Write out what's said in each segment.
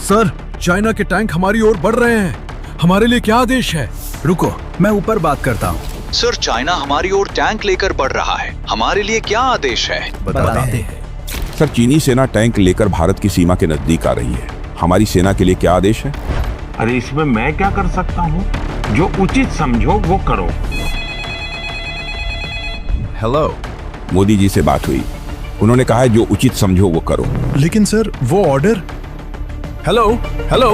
Sir, China के tank हमारी ओर बढ़ रहे हैं। हमारे लिए क्या आदेश है? रुको, मैं ऊपर बात करता हूँ। सर, चाइना हमारी ओर टैंक लेकर बढ़ रहा है। हमारे लिए क्या आदेश है? बताते हैं। सर, चीनी सेना टैंक लेकर भारत की सीमा के नजदीक आ रही है। हमारी सेना के लिए क्या आदेश है? अरे इसमें मैं क्या कर सकता हूँ? जो उचित समझो वो करो। हेलो। मोदी जी से बात हुई, उन्होंने कहा है जो उचित समझो वो करो। लेकिन सर, वो ऑर्डर। Hello hello.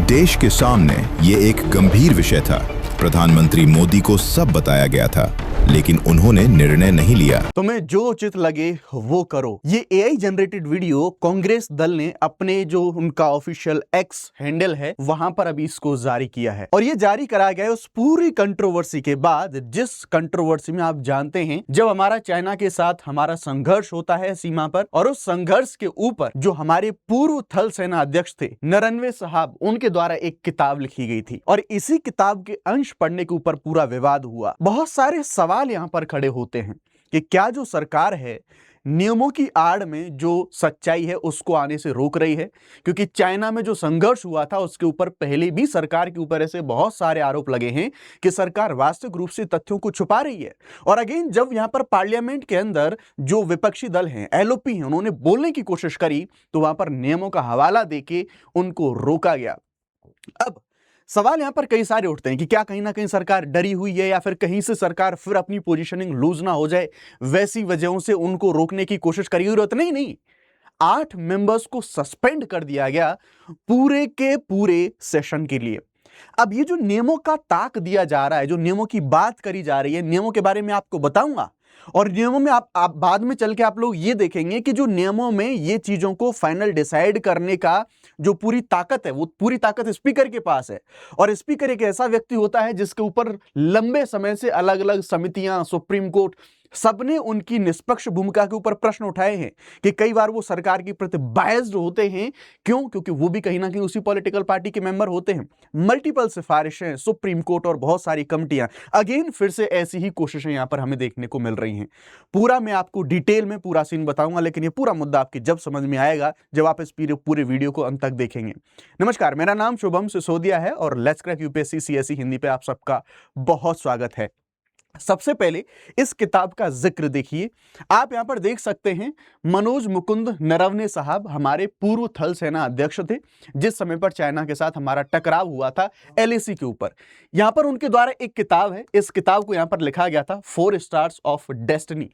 देश के सामने ये एक गंभीर विषय था। प्रधानमंत्री मोदी को सब बताया गया था, लेकिन उन्होंने निर्णय नहीं लिया। तुम्हें जो उचित लगे वो करो। ये एआई जनरेटेड वीडियो कांग्रेस दल ने अपने जो उनका ऑफिशियल एक्स हैंडल है वहां पर अभी इसको जारी किया है, और ये जारी करा गया है उस पूरी कंट्रोवर्सी के बाद, जिस कंट्रोवर्सी में आप जानते हैं जब हमारा चाइना के साथ हमारा संघर्ष होता है सीमा पर, और उस संघर्ष के ऊपर जो हमारे पूर्व थल सेना अध्यक्ष थे नरवणे साहब, उनके द्वारा एक किताब लिखी गई थी, और इसी किताब के अंश पढ़ने के ऊपर पूरा विवाद हुआ। बहुत सारे सवाल यहां पर खड़े होते हैं कि क्या जो सरकार है नियमों की आड़ में जो सच्चाई है उसको आने से रोक रही है, क्योंकि चाइना में जो संघर्ष हुआ था उसके ऊपर पहले भी सरकार के ऊपर ऐसे बहुत सारे आरोप लगे हैं कि सरकार वास्तविक रूप से तथ्यों को छुपा रही है। और अगेन जब यहां पर पार्लियामेंट के अंदर जो विपक्षी दल हैं, एलओपी हैं, उन्होंने बोलने की कोशिश करी तो वहां पर नियमों का हवाला देके उनको रोका गया। अब सवाल यहां पर कई सारे उठते हैं कि क्या कहीं ना कहीं सरकार डरी हुई है, या फिर कहीं से सरकार फिर अपनी पोजीशनिंग लूज ना हो जाए, वैसी वजहों से उनको रोकने की कोशिश करी हुई। तो नहीं, 8 मेंबर्स को सस्पेंड कर दिया गया पूरे के पूरे सेशन के लिए। अब ये जो नियमों का ताक दिया जा रहा है, जो नियमों की बात करी जा रही है, नियमों के बारे में आपको बताऊंगा, और नियमों में आप बाद में चल के आप लोग ये देखेंगे कि जो नियमों में ये चीजों को फाइनल डिसाइड करने का जो पूरी ताकत है, वो पूरी ताकत स्पीकर के पास है। और स्पीकर एक ऐसा व्यक्ति होता है जिसके ऊपर लंबे समय से अलग अलग समितियां, सुप्रीम कोर्ट, सबने उनकी निष्पक्ष भूमिका के ऊपर प्रश्न उठाए हैं कि कई बार वो सरकार की प्रति बायस्ड होते हैं। क्यों? क्योंकि वो भी कहीं ना कहीं उसी पॉलिटिकल पार्टी के मेंबर होते हैं। मल्टीपल सिफारिशें, सुप्रीम कोर्ट और बहुत सारी कमिटियां, अगेन फिर से ऐसी ही कोशिशें यहां पर हमें देखने को मिल रही हैं। पूरा मैं आपको डिटेल में पूरा सीन बताऊंगा, लेकिन ये पूरा मुद्दा आपकी जब समझ में आएगा जब आप इस पूरे वीडियो को अंत तक देखेंगे। नमस्कार, मेरा नाम शुभम सिसोदिया है और let's crack UPSC CSE Hindi पे आप सबका बहुत स्वागत है। सबसे पहले इस किताब का जिक्र देखिए। आप यहां पर देख सकते हैं मनोज मुकुंद नरवणे साहब हमारे पूर्व थल सेना अध्यक्ष थे, जिस समय पर चाइना के साथ हमारा टकराव हुआ था एलएसी के ऊपर। यहां पर उनके द्वारा एक किताब है, इस किताब को यहां पर लिखा गया था 4 स्टार्स ऑफ डेस्टिनी।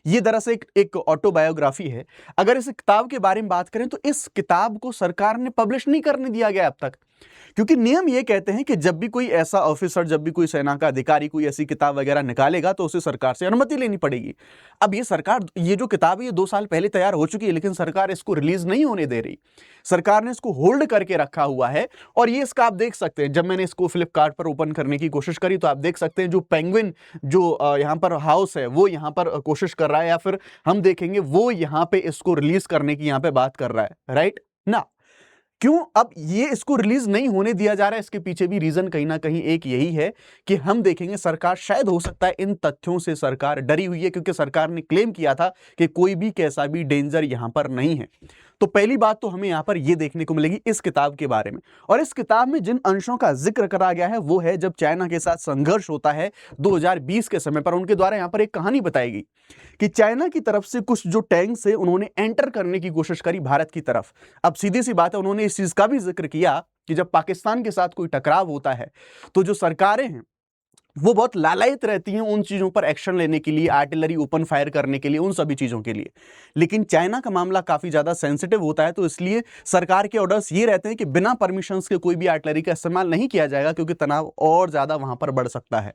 ये दरअसल एक ऑटोबायोग्राफी है। अगर इस किताब के बारे में बात करें तो इस किताब को सरकार ने पब्लिश नहीं करने दिया गया अब तक, क्योंकि नियम ये कहते हैं कि जब भी कोई ऐसा ऑफिसर, जब भी कोई सेना का अधिकारी कोई ऐसी किताब वगैरह निकालेगा तो उसे सरकार से अनुमति लेनी पड़ेगी। अब ये सरकार, ये जो किताब है ये 2 साल पहले तैयार हो चुकी है, लेकिन सरकार इसको रिलीज नहीं होने दे रही। सरकार ने इसको होल्ड करके रखा हुआ है। और ये इसका आप देख सकते हैं, जब मैंने इसको फ्लिपकार्ट पर ओपन करने की कोशिश करी तो आप देख सकते हैं जो पेंगुइन जो यहाँ पर हाउस है वो यहाँ पर कोशिश कर रहा है, या फिर हम देखेंगे वो यहाँ पे इसको रिलीज करने की यहाँ पे बात कर रहा है, राइट ना। क्यों अब ये इसको रिलीज नहीं होने दिया जा रहा है? इसके पीछे भी रीजन कहीं ना कहीं एक यही है कि हम देखेंगे सरकार, शायद हो सकता है इन तथ्यों से सरकार डरी हुई है, क्योंकि सरकार ने क्लेम किया था कि कोई भी कैसा भी डेंजर यहां पर नहीं है। तो पहली बात तो हमें यहां पर यह देखने को मिलेगी इस किताब के बारे में। और इस किताब में जिन अंशों का जिक्र करा गया है वो है जब चाइना के साथ संघर्ष होता है 2020 के समय पर। उनके द्वारा यहां पर एक कहानी बताई गई कि चाइना की तरफ से कुछ जो टैंक्स है उन्होंने एंटर करने की कोशिश करी भारत की तरफ। अब सीधी सी बात है, उन्होंने इस चीज का भी जिक्र किया कि जब पाकिस्तान के साथ कोई टकराव होता है तो जो सरकारें हैं वो बहुत लालायित रहती हैं उन चीजों पर एक्शन लेने के लिए, आर्टिलरी ओपन फायर करने के लिए, उन सभी चीजों के लिए। लेकिन चाइना का मामला काफी ज्यादा सेंसिटिव होता है, तो इसलिए सरकार के ऑर्डर्स ये रहते हैं कि बिना परमिशंस के कोई भी आर्टिलरी का इस्तेमाल नहीं किया जाएगा, क्योंकि तनाव और ज्यादा वहां पर बढ़ सकता है।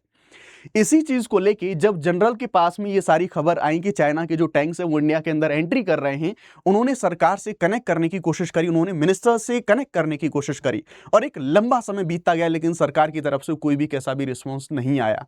इसी चीज को लेके जब जनरल के पास में ये सारी खबर आई कि चाइना के जो टैंक्स हैं वो इंडिया के अंदर एंट्री कर रहे हैं, उन्होंने सरकार से कनेक्ट करने की कोशिश करी, उन्होंने मिनिस्टर से कनेक्ट करने की कोशिश करी, और एक लंबा समय बीतता गया, लेकिन सरकार की तरफ से कोई भी कैसा भी रिस्पॉन्स नहीं आया।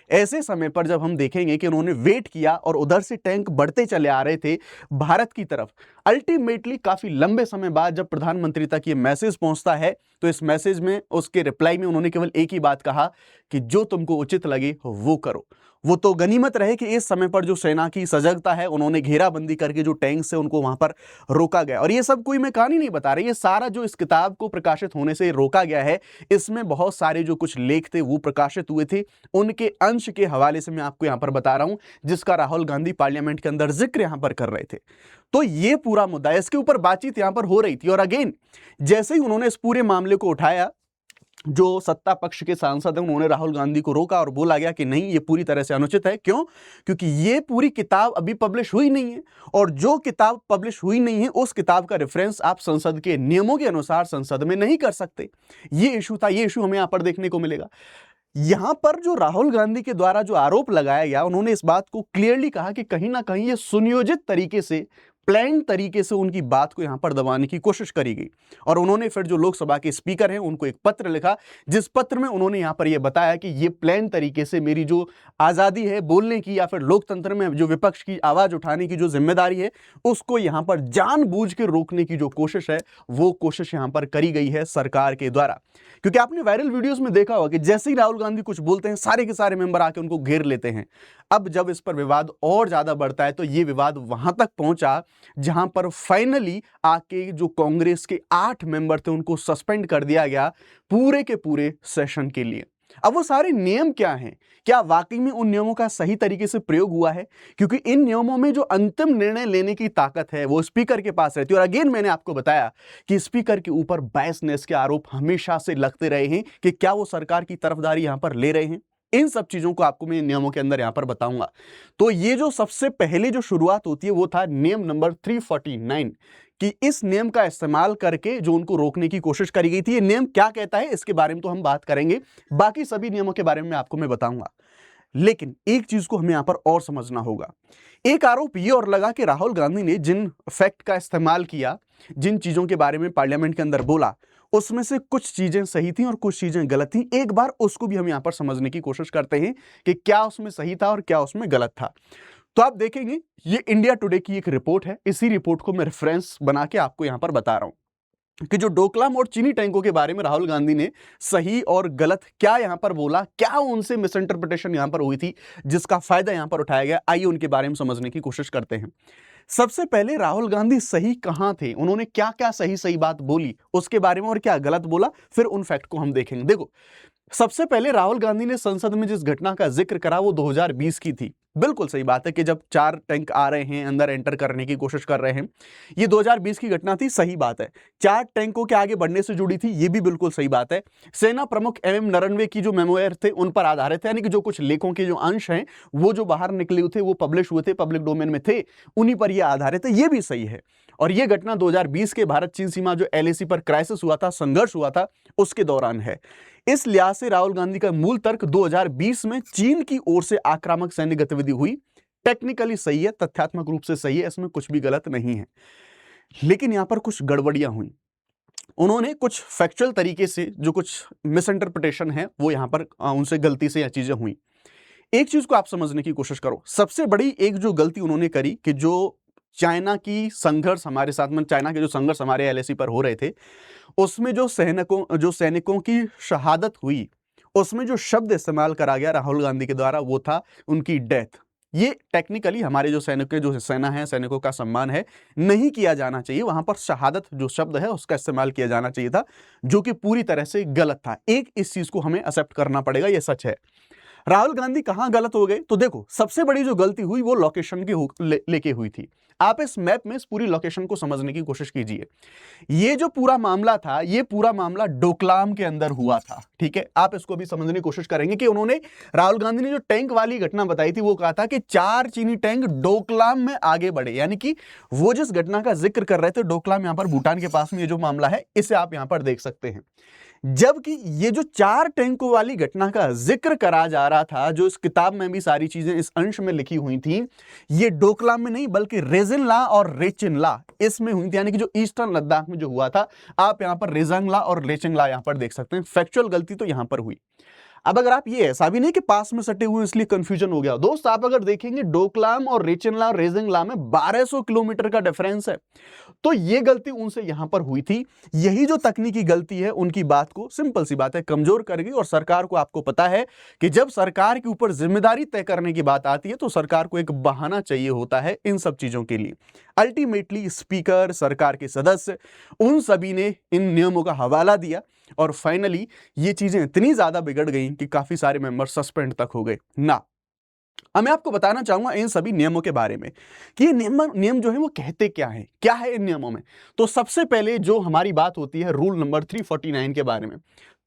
ऐसे समय पर जब हम देखेंगे कि उन्होंने वेट किया और उधर से टैंक बढ़ते चले आ रहे थे भारत की तरफ, अल्टीमेटली काफी लंबे समय बाद जब प्रधानमंत्री तक ये मैसेज पहुंचता है तो इस मैसेज में, उसके रिप्लाई में उन्होंने केवल एक ही बात कहा कि जो तुमको उचित लगे वो करो। वो तो गनीमत रहे कि इस समय पर जो सेना की सजगता है, उन्होंने घेराबंदी करके जो टैंक से उनको वहां पर रोका गया। और ये सब कोई मैं कहानी नहीं बता रही, ये सारा जो इस किताब को प्रकाशित होने से रोका गया है, इसमें बहुत सारे जो कुछ लेख थे वो प्रकाशित हुए थे, उनके अंश के हवाले से मैं आपको यहां पर बता रहा हूं, जिसका राहुल गांधी पार्लियामेंट के अंदर जिक्र यहां पर कर रहे थे। तो ये पूरा मुद्दा है, इसके ऊपर बातचीत यहां पर हो रही थी। और अगेन जैसे ही उन्होंने इस पूरे मामले को उठाया, जो सत्ता पक्ष के सांसद हैं उन्होंने राहुल गांधी को रोका और बोला गया कि नहीं, ये पूरी तरह से अनुचित है। क्यों? क्योंकि ये पूरी किताब अभी पब्लिश हुई नहीं है, और जो किताब पब्लिश हुई नहीं है उस किताब का रेफरेंस आप संसद के नियमों के अनुसार संसद में नहीं कर सकते। ये इशू था, ये इशू हमें यहां पर देखने को मिलेगा। यहां पर जो राहुल गांधी के द्वारा जो आरोप लगाया गया, उन्होंने इस बात को क्लियरली कहा कि कहीं ना कहीं ये सुनियोजित तरीके से, प्लान तरीके से उनकी बात को यहां पर दबाने की कोशिश करी गई। और उन्होंने फिर जो लोकसभा के स्पीकर हैं उनको एक पत्र लिखा, जिस पत्र में उन्होंने यहां पर यह बताया कि ये प्लान तरीके से मेरी जो आजादी है बोलने की, या फिर लोकतंत्र में जो विपक्ष की आवाज उठाने की जो जिम्मेदारी है, उसको यहां पर जानबूझ के रोकने की जो कोशिश है, वो कोशिश यहां पर करी गई है सरकार के द्वारा। क्योंकि आपने वायरल वीडियोस में देखा होगा कि जैसे ही राहुल गांधी कुछ बोलते हैं, सारे के सारे मेंबर आके उनको घेर लेते हैं। अब जब इस पर विवाद और ज्यादा बढ़ता है, तो ये विवाद वहां तक पहुंचा जहां पर फाइनली आके जो कांग्रेस के 8 मेंबर थे उनको सस्पेंड कर दिया गया पूरे के पूरे सेशन के लिए। अब वो सारे नियम क्या हैं? क्या वाकई में उन नियमों का सही तरीके से प्रयोग हुआ है? क्योंकि इन नियमों में जो अंतिम निर्णय लेने की ताकत है वो स्पीकर के पास रहती है। और अगेन मैंने आपको बताया कि स्पीकर के ऊपर बायसनेस के आरोप हमेशा से लगते रहे हैं कि क्या वो सरकार की तरफदारी यहां पर ले रहे हैं। इन सब चीजों को आपको मैं नियमों के अंदर यहां पर बताऊंगा। तो ये जो सबसे पहले जो शुरुआत होती है वो था नियम नंबर 349, कि इस नियम का इस्तेमाल करके जो उनको रोकने की कोशिश करी गई थी। ये नियम क्या कहता है इसके बारे में तो हम बात करेंगे, बाकी सभी नियमों के बारे में आपको मैं बताऊंगा। लेकिन एक चीज को हमें यहां पर और समझना होगा। एक आरोप ये और लगा कि राहुल गांधी ने जिन फैक्ट का इस्तेमाल किया, जिन चीजों के बारे में पार्लियामेंट के अंदर बोला, उसमें से कुछ चीजें सही थी और कुछ चीजें गलत थी। एक बार उसको भी हम यहां पर समझने की कोशिश करते हैं कि क्या उसमें सही था और क्या उसमें गलत था। तो आप देखेंगे ये इंडिया टुडे की एक रिपोर्ट है, इसी रिपोर्ट को मैं रेफरेंस बना के आपको यहां पर बता रहा हूं कि जो डोकलाम और चीनी टैंकों के बारे में राहुल गांधी ने सही और गलत क्या यहां पर बोला, क्या उनसे मिस इंटरप्रिटेशन यहां पर हुई थी जिसका फायदा यहां पर उठाया गया। आइए उनके बारे में समझने की कोशिश करते हैं। सबसे पहले राहुल गांधी सही कहां थे, उन्होंने क्या क्या सही सही बात बोली उसके बारे में, और क्या गलत बोला, फिर उन फैक्ट को हम देखेंगे। देखो, सबसे पहले राहुल गांधी ने संसद में जिस घटना का जिक्र करा वो 2020 की थी। बिल्कुल सही बात है कि जब 4 टैंक आ रहे हैं, अंदर एंटर करने की कोशिश कर रहे हैं, ये 2020 की घटना थी, सही बात है। 4 टैंकों के आगे बढ़ने से जुड़ी थी, ये भी बिल्कुल सही बात है। सेना प्रमुख MM नरवणे की जो मेमोयर थे उन पर आधारित है, यानी कि जो कुछ लेखों के जो अंश हैं वो जो बाहर निकले थे, वो पब्लिश हुए थे, पब्लिक डोमेन में थे, उन्हीं पर यह आधारित है, ये भी सही है। और यह घटना 2020 के भारत चीन सीमा जो LAC पर क्राइसिस हुआ था, संघर्ष हुआ था, उसके दौरान है। इस लिहाज से राहुल गांधी का मूल तर्क 2020 में चीन की ओर से आक्रामक सैन्य गतिविधि हुई, टेक्निकली सही है, तथ्यात्मक रूप से सही है, इसमें कुछ भी गलत नहीं है। लेकिन यहां पर कुछ गड़बड़ियां हुई। उन्होंने कुछ फैक्चुअल तरीके से जो कुछ मिस इंटरप्रिटेशन है वो यहां पर उनसे गलती से यह चीजें हुई। एक चीज को आप समझने की कोशिश करो। सबसे बड़ी एक जो गलती उन्होंने करी कि जो चाइना की संघर्ष हमारे साथ में, चाइना के जो संघर्ष हमारे LAC पर हो रहे थे, उसमें जो सैनिकों की शहादत हुई, उसमें जो शब्द इस्तेमाल करा गया राहुल गांधी के द्वारा वो था उनकी डेथ। ये टेक्निकली हमारे जो सेना है, सैनिकों का सम्मान है, नहीं किया जाना चाहिए। वहां पर शहादत जो शब्द है उसका इस्तेमाल किया जाना चाहिए था, जो कि पूरी तरह से गलत था। एक इस चीज को हमें एक्सेप्ट करना पड़ेगा, ये सच है। राहुल गांधी कहां गलत हो गए? तो देखो, सबसे बड़ी जो गलती हुई वो लोकेशन की लेके हुई थी। आप इस मैप में इस पूरी लोकेशन को समझने की कोशिश कीजिए। ये जो पूरा मामला था, ये पूरा मामला डोकलाम के अंदर हुआ था, ठीक है। आप इसको भी समझने की कोशिश करेंगे कि उन्होंने, राहुल गांधी ने जो टैंक वाली घटना बताई थी वो कहा था कि 4 चीनी टैंक डोकलाम में आगे बढ़े, यानी कि वो जिस घटना का जिक्र कर रहे थे डोकलाम, यहां पर भूटान के पास में ये जो मामला है, इसे आप यहां पर देख सकते हैं। जबकि ये जो 4 टैंकों वाली घटना का जिक्र करा जा रहा था, जो इस किताब में भी सारी चीजें इस अंश में लिखी हुई थी, ये डोकलाम में नहीं बल्कि रेजिनला और रेचिनला इसमें हुई थी, यानी कि जो ईस्टर्न लद्दाख में जो हुआ था। आप यहां पर रेजंगला और रेचिनला यहां पर देख सकते हैं। फैक्चुअल गलती तो यहां पर हुई। अब अगर आप ये ऐसा भी नहीं कि पास में सटे हुए इसलिए कंफ्यूजन हो गया दोस्त, आप अगर देखेंगे डोकलाम और रेचेनला और रेजिंगला में 1200 किलोमीटर का डिफरेंस है। तो ये गलती उनसे यहां पर हुई थी। यही जो तकनीकी गलती है उनकी बात को, सिंपल सी बात है, कमजोर कर गई। और सरकार को, आपको पता है कि जब सरकार के ऊपर जिम्मेदारी तय करने की बात आती है तो सरकार को एक बहाना चाहिए होता है इन सब चीजों के लिए। अल्टीमेटली स्पीकर, सरकार के सदस्य, उन सभी ने इन नियमों का हवाला दिया और फाइनली ये चीजें इतनी ज्यादा बिगड़ गई कि काफी सारे मेंबर सस्पेंड तक हो गए ना। अब मैं आपको बताना चाहूंगा इन सभी नियमों के बारे में कि ये नियम जो है वो कहते क्या है इन नियमों में। तो सबसे पहले जो हमारी बात होती है रूल नंबर 349 के बारे में।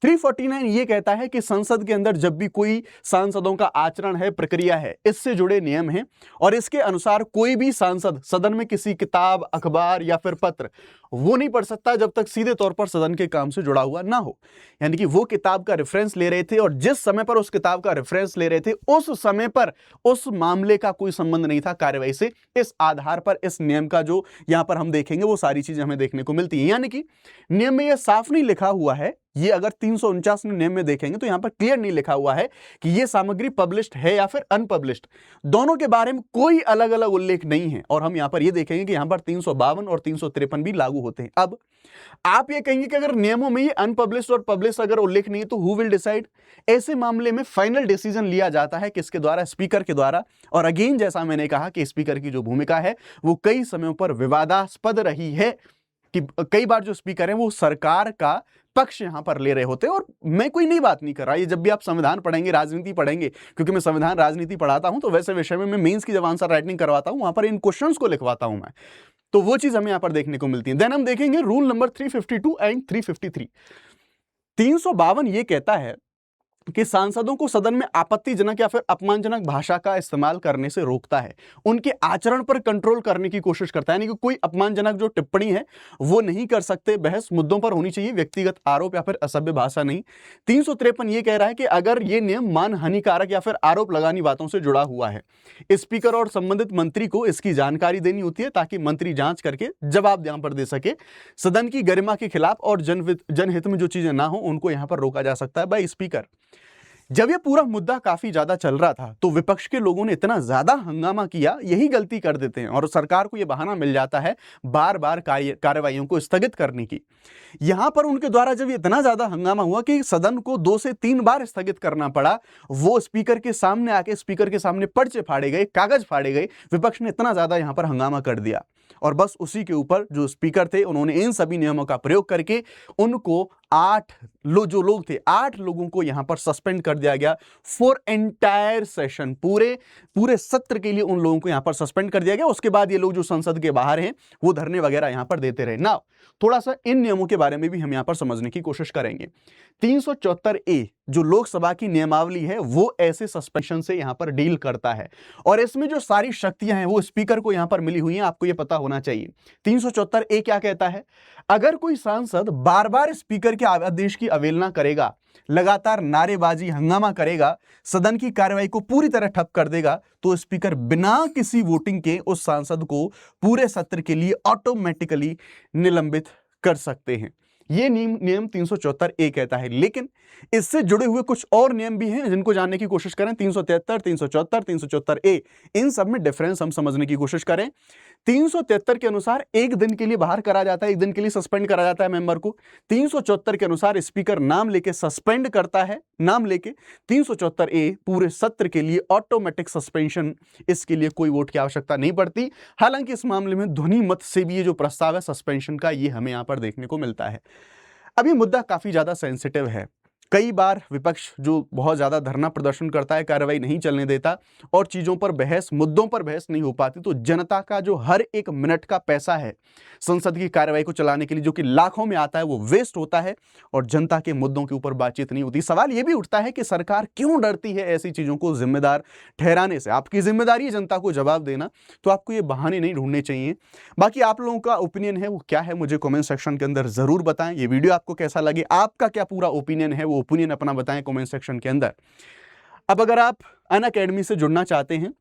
349 ये कहता है कि संसद के अंदर जब भी कोई सांसदों का आचरण है, प्रक्रिया है, इससे जुड़े नियम हैं और इसके अनुसार कोई भी सांसद सदन में किसी किताब, अखबार या फिर पत्र वो नहीं पढ़ सकता जब तक सीधे तौर पर सदन के काम से जुड़ा हुआ ना हो। यानी कि वो किताब का रेफरेंस ले रहे थे और जिस समय पर उस किताब का रेफरेंस ले रहे थे उस समय पर उस मामले का कोई संबंध नहीं था कार्यवाही से। इस आधार पर इस नियम का जो यहां पर हम देखेंगे वो सारी चीजें हमें देखने को मिलती है। यानी कि नियम में यह साफ नहीं लिखा हुआ है, ये अगर 349 नियम में देखेंगे तो यहां पर क्लियर नहीं लिखा हुआ है कि यह सामग्री पब्लिश्ड है या फिर अनपब्लिश्ड, दोनों के बारे में कोई अलग अलग उल्लेख नहीं है। और हम यहां पर यह देखेंगे कि यहां पर 352 और 353 भी लागू होते हैं। अब आप ये कहेंगे कि अगर नियमों में ये अनपब्लिश्ड और पब्लिश अगर उल्लेख नहीं है तो हु विल डिसाइड? ऐसे मामले में फाइनल डिसीजन लिया जाता है किसके द्वारा? स्पीकर के द्वारा। और अगेन जैसा मैंने कहा कि स्पीकर की जो भूमिका है वो कई समयों पर विवादास्पद रही है कि कई बार जो स्पीकर हैं वो सरकार का पक्ष यहां पर ले रहे होते हैं। और मैं कोई नई बात नहीं कर रहा, ये जब भी आप संविधान पढ़ेंगे, राजनीति पढ़ेंगे, क्योंकि मैं संविधान राजनीति पढ़ाता हूं तो वैसे विषय में मैं मेंस की जब आंसर राइटिंग करवाता हूं वहां पर इन क्वेश्चंस को लिखवाता हूं मैं, तो वो चीज हमें यहां पर देखने को मिलती है। देन हम देखेंगे रूल नंबर 352 एंड 353। 352 ये कहता है कि सांसदों को सदन में आपत्तिजनक या फिर अपमानजनक भाषा का इस्तेमाल करने से रोकता है, उनके आचरण पर कंट्रोल करने की कोशिश करता है। यानी कि कोई अपमानजनक जो टिप्पणी है वो नहीं कर सकते, बहस मुद्दों पर होनी चाहिए, व्यक्तिगत आरोप या फिर असभ्य भाषा नहीं। 353 ये कह रहा है कि अगर ये नियम मान हानिकारक या फिर आरोप लगानी बातों से जुड़ा हुआ है, स्पीकर और संबंधित मंत्री को इसकी जानकारी देनी होती है ताकि मंत्री जांच करके जवाब यहां पर दे सके। सदन की गरिमा के खिलाफ और जनहित में जो चीजें ना हो उनको यहां पर रोका जा सकता है बाय स्पीकर। जब ये पूरा मुद्दा काफी ज्यादा चल रहा था तो विपक्ष के लोगों ने इतना ज्यादा हंगामा किया, यही गलती कर देते हैं और सरकार को यह बहाना मिल जाता है बार बार कार्रवाइयों को स्थगित करने की। यहां पर उनके द्वारा जब इतना ज्यादा हंगामा हुआ कि सदन को 2 से 3 बार स्थगित करना पड़ा, वो स्पीकर के सामने आके स्पीकर के सामने पर्चे फाड़े गए, कागज फाड़े गए, विपक्ष ने इतना ज्यादा यहां पर हंगामा कर दिया और बस उसी के ऊपर जो स्पीकर थे उन्होंने इन सभी नियमों का प्रयोग करके उनको 8 लोगों को यहां पर सस्पेंड कर दिया गया फॉर एंटायर सेशन। पूरे सत्र के लिए उन लोगों को यहां पर सस्पेंड कर दिया गया। उसके बाद ये लोग जो संसद के बाहर हैं वो धरने वगैरह यहां पर देते रहे। ना थोड़ा सा इन नियमों के बारे में भी हम यहां पर समझने की कोशिश करेंगे। 374A जो लोकसभा की नियमावली है वो ऐसे सस्पेंशन से यहां पर डील करता है और इसमें जो सारी शक्तियां हैं वो स्पीकर को यहां पर मिली हुई हैं, आपको ये पता होना चाहिए। 374A क्या कहता है? अगर कोई सांसद बार बार स्पीकर के आदेश की अवहेलना करेगा, लगातार नारेबाजी, हंगामा करेगा, सदन की कार्रवाई को पूरी तरह ठप कर देगा, तो स्पीकर बिना किसी वोटिंग के उस सांसद को पूरे सत्र के लिए ऑटोमेटिकली निलंबित कर सकते हैं। ये नियम 374A कहता है। लेकिन इससे जुड़े हुए कुछ और नियम भी हैं जिनको जानने की कोशिश करें। 373, 374, 374A, इन सब में डिफरेंस हम समझने की कोशिश करें। 373 के अनुसार 1 दिन के लिए बाहर करा जाता है, 1 दिन के लिए सस्पेंड करा जाता है मेंबर को। 374 के अनुसार स्पीकर नाम लेके सस्पेंड करता है, नाम लेके। 374A पूरे सत्र के लिए ऑटोमेटिक सस्पेंशन, इसके लिए कोई वोट की आवश्यकता नहीं पड़ती। हालांकि इस मामले में ध्वनि मत से भी ये जो प्रस्ताव है सस्पेंशन का, ये हमें यहां पर देखने को मिलता है। अब ये मुद्दा काफी ज्यादा सेंसिटिव है। कई बार विपक्ष जो बहुत ज्यादा धरना प्रदर्शन करता है, कार्रवाई नहीं चलने देता और चीजों पर बहस, मुद्दों पर बहस नहीं हो पाती, तो जनता का जो हर 1 मिनट का पैसा है संसद की कार्रवाई को चलाने के लिए, जो कि लाखों में आता है, वो वेस्ट होता है और जनता के मुद्दों के ऊपर बातचीत नहीं होती। सवाल यह भी उठता है कि सरकार क्यों डरती है ऐसी चीजों को जिम्मेदार ठहराने से? आपकी जिम्मेदारी है जनता को जवाब देना, तो आपको ये बहाने नहीं ढूंढने चाहिए। बाकी आप लोगों का ओपिनियन है वो क्या है, मुझे कमेंट सेक्शन के अंदर जरूर बताएं। ये वीडियो आपको कैसा लगे, आपका क्या पूरा ओपिनियन है, वो ओपिनियन अपना बताएं कमेंट सेक्शन के अंदर। अब अगर आप अनअकैडमी से जुड़ना चाहते हैं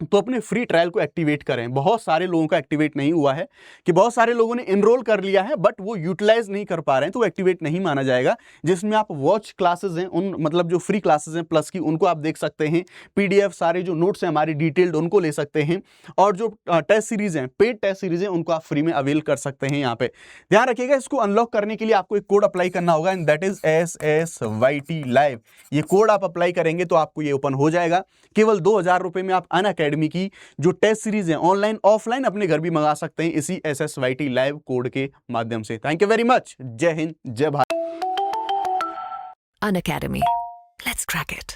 तो अपने फ्री ट्रायल को एक्टिवेट करें। बहुत सारे लोगों का एक्टिवेट नहीं हुआ है कि बहुत सारे लोगों ने एनरोल कर लिया है बट वो यूटिलाइज नहीं कर पा रहे हैं, तो वो एक्टिवेट नहीं माना जाएगा। जिसमें आप वॉच क्लासेस हैं, उन मतलब जो फ्री क्लासेस हैं प्लस की, उनको आप देख सकते हैं। पीडीएफ सारे जो नोट्स हैं हमारी डिटेल्ड, उनको ले सकते हैं। और जो टेस्ट सीरीज हैं, पेड टेस्ट सीरीज हैं, उनको आप फ्री में अवेल कर सकते हैं। यहाँ पे ध्यान रखिएगा, इसको अनलॉक करने के लिए आपको एक कोड अप्लाई करना होगा and that is SSYT live. ये कोड आप अप्लाई करेंगे तो आपको ये ओपन हो जाएगा। केवल 2000 रुपए में आप अनअकैडमी की जो टेस्ट सीरीज है ऑनलाइन ऑफलाइन अपने घर भी मंगा सकते हैं इसी SSYT लाइव कोड के माध्यम से। Thank you very much. जय हिंद, जय Bharat. Unacademy. Let's crack it.